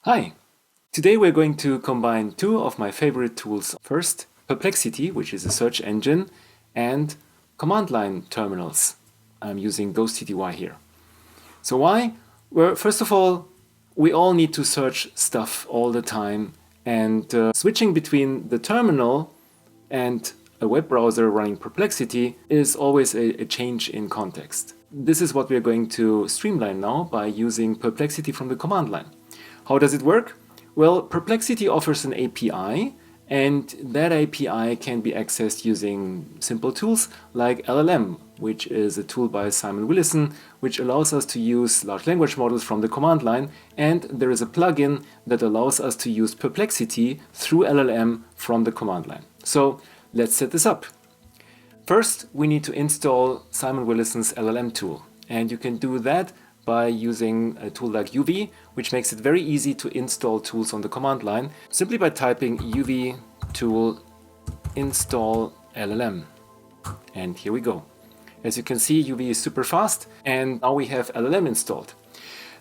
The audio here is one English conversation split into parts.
Hi! Today we're going to combine two of my favorite tools. First, Perplexity, which is a search engine, and command line terminals. I'm using GhostTTY here. So why? Well, first of all, we all need to search stuff all the time, and switching between the terminal and a web browser running Perplexity is always a change in context. This is what we're going to streamline now by using Perplexity from the command line. How does it work? Well, Perplexity offers an API, and that API can be accessed using simple tools like LLM, which is a tool by Simon Willison, which allows us to use large language models from the command line, and there is a plugin that allows us to use Perplexity through LLM from the command line. So let's set this up. First, we need to install Simon Willison's LLM tool, and you can do that by using a tool like UV, which makes it very easy to install tools on the command line, simply by typing UV tool install LLM. And here we go. As you can see, UV is super fast, and now we have LLM installed.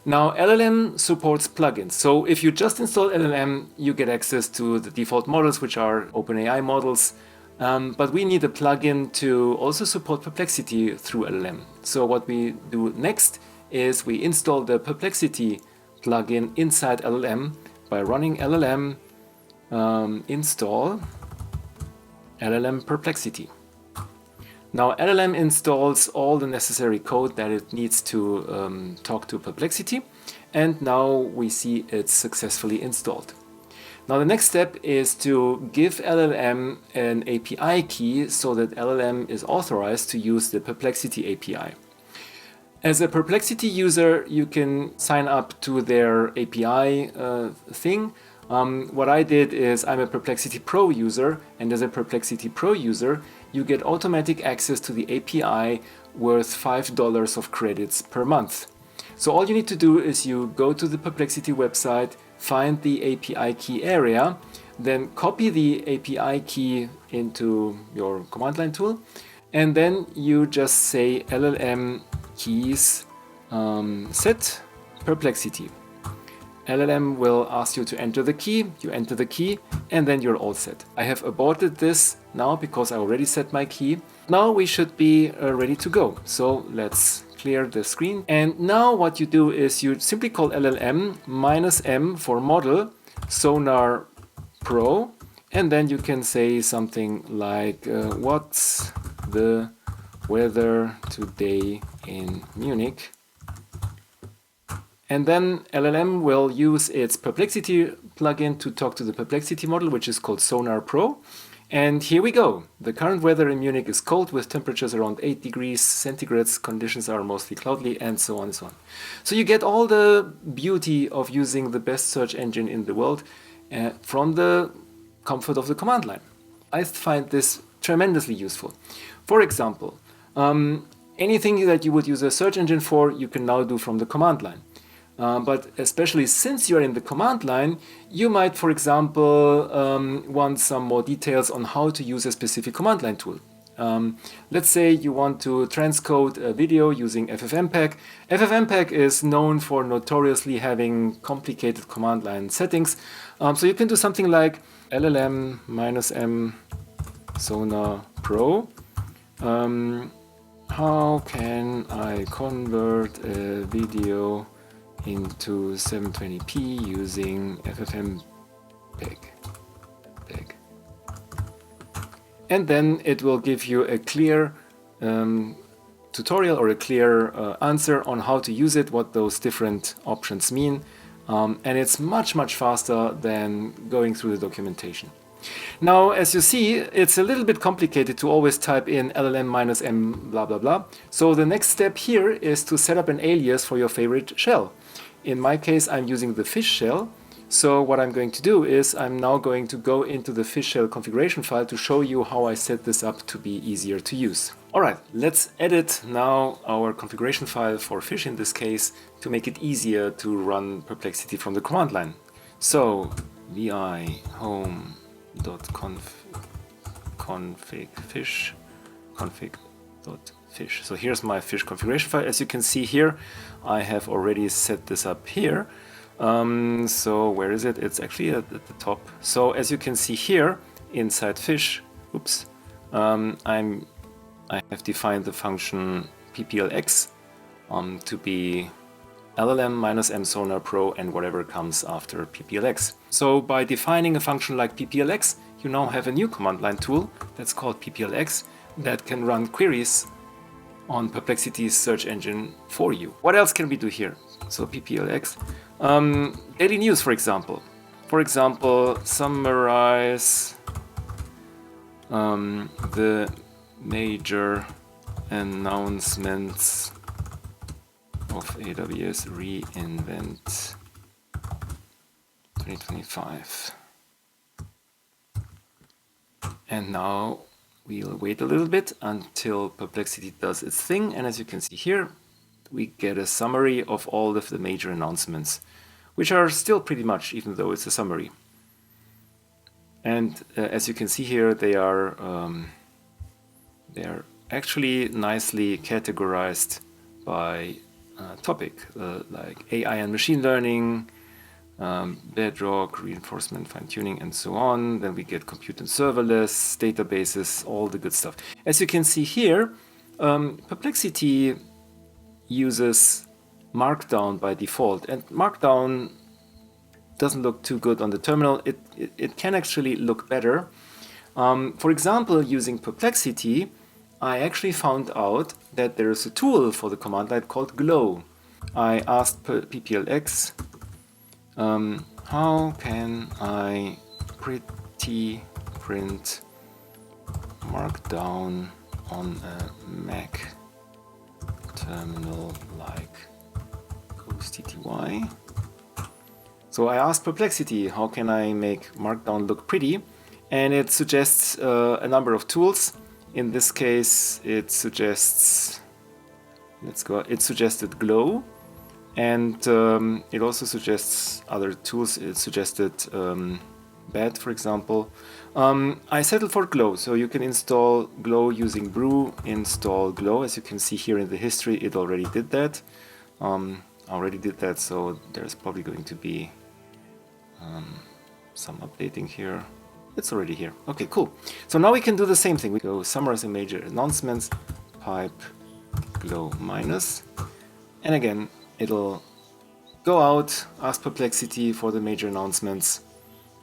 Now, LLM supports plugins. So if you just install LLM, you get access to the default models, which are OpenAI models. But we need a plugin to also support Perplexity through LLM. So what we do next is we install the Perplexity plugin inside LLM by running LLM install LLM Perplexity. Now LLM installs all the necessary code that it needs to talk to Perplexity, and now we see it's successfully installed. Now the next step is to give LLM an API key so that LLM is authorized to use the Perplexity API. As a Perplexity user, you can sign up to their API thing. What I did is I'm a Perplexity Pro user, and as a Perplexity Pro user, you get automatic access to the API worth $5 of credits per month. So all you need to do is you go to the Perplexity website, find the API key area, then copy the API key into your command line tool, and then you just say LLM keys set Perplexity. LLM will ask you to enter the key, you enter the key, and then you're all set. I have aborted this now because I already set my key. Now we should be ready to go. So let's clear the screen. And now what you do is you simply call LLM -m for model Sonar Pro, and then you can say something like what's the weather today in Munich. And then LLM will use its Perplexity plugin to talk to the Perplexity model, which is called Sonar Pro. And here we go. The current weather in Munich is cold with temperatures around 8 degrees centigrade. Conditions are mostly cloudy, and so on and so on. So you get all the beauty of using the best search engine in the world from the comfort of the command line. I find this tremendously useful. For example, anything that you would use a search engine for, you can now do from the command line. But especially since you're in the command line, you might, for example, want some more details on how to use a specific command line tool. Let's say you want to transcode a video using FFmpeg. FFmpeg is known for notoriously having complicated command line settings. So you can do something like LLM -m Sonar Pro. How can I convert a video into 720p using FFmpeg? And then it will give you a clear tutorial or a clear answer on how to use it, what those different options mean. And it's much faster than going through the documentation. Now, as you see, it's a little bit complicated to always type in LLM -m blah blah blah. So the next step here is to set up an alias for your favorite shell. In my case, I'm using the fish shell. So what I'm going to do is I'm now going to go into the fish shell configuration file to show you how I set this up to be easier to use. All right, let's edit now our configuration file for fish in this case to make it easier to run Perplexity from the command line. So vi home.config fish config.fish. So here's my fish configuration file. As you can see here, I have already set this up here. So where is it? It's actually at the top. So as you can see here inside fish, oops, I have defined the function pplx to be LLM minus M Sonar Pro and whatever comes after pplx. So by defining a function like pplx, you now have a new command line tool that's called pplx that can run queries on Perplexity's search engine for you. What else can we do here? So pplx, daily news, for example. For example, summarize the major announcements of AWS reInvent 2025. And now we'll wait a little bit until Perplexity does its thing. And as you can see here, we get a summary of all of the major announcements, which are still pretty much, even though it's a summary. And as you can see here, they are actually nicely categorized by topic, like AI and machine learning, bedrock, reinforcement, fine-tuning, and so on. Then we get compute and serverless, databases, all the good stuff. As you can see here, Perplexity uses Markdown by default, and Markdown doesn't look too good on the terminal. It can actually look better. For example, using Perplexity, I actually found out that there is a tool for the command line called Glow. I asked pplx, how can I pretty print Markdown on a Mac terminal like GhostTTY? So I asked Perplexity, how can I make Markdown look pretty? And it suggests a number of tools. In this case, it suggests, it suggested Glow, and it also suggests other tools. It suggested BAT, for example. I settled for Glow, so you can install Glow using brew install Glow. As you can see here in the history, it already did that. So there's probably going to be some updating here. It's already here. Okay, cool. So now we can do the same thing. We go summarizing major announcements, pipe Glow minus, and again, it'll go out, ask Perplexity for the major announcements,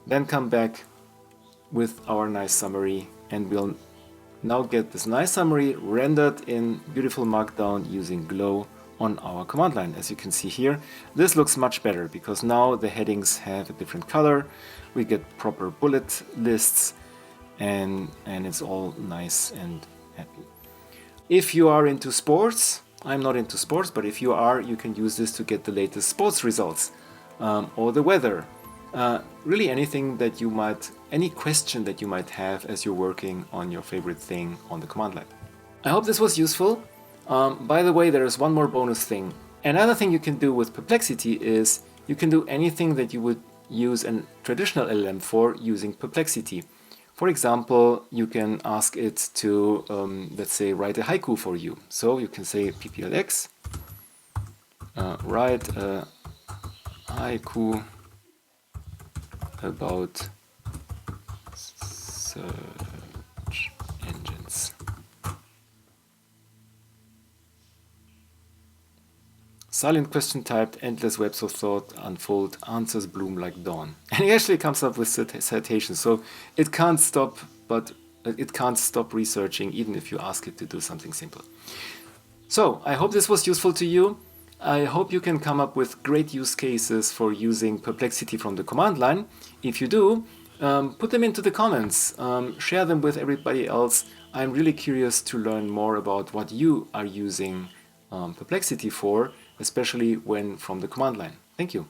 then come back with our nice summary, and we'll now get this nice summary rendered in beautiful Markdown using Glow on our command line. As you can see here, this looks much better because now the headings have a different color. We get proper bullet lists, and it's all nice and happy. If you are into sports, I'm not into sports, but if you are, you can use this to get the latest sports results or the weather. Really anything that you might, any question that you might have as you're working on your favorite thing on the command line. I hope this was useful. By the way, there is one more bonus thing. Another thing you can do with Perplexity is you can do anything that you would use a traditional LLM for using Perplexity. For example, you can ask it to, let's say, write a haiku for you. So you can say pplx, write a haiku about search engines. Silent question typed, endless webs of thought unfold, answers bloom like dawn. And it actually comes up with citations, so it can't stop, but it can't stop researching even if you ask it to do something simple. So I hope this was useful to you. I hope you can come up with great use cases for using Perplexity from the command line. If you do, put them into the comments, share them with everybody else. I'm really curious to learn more about what you are using Perplexity for, especially when from the command line. Thank you.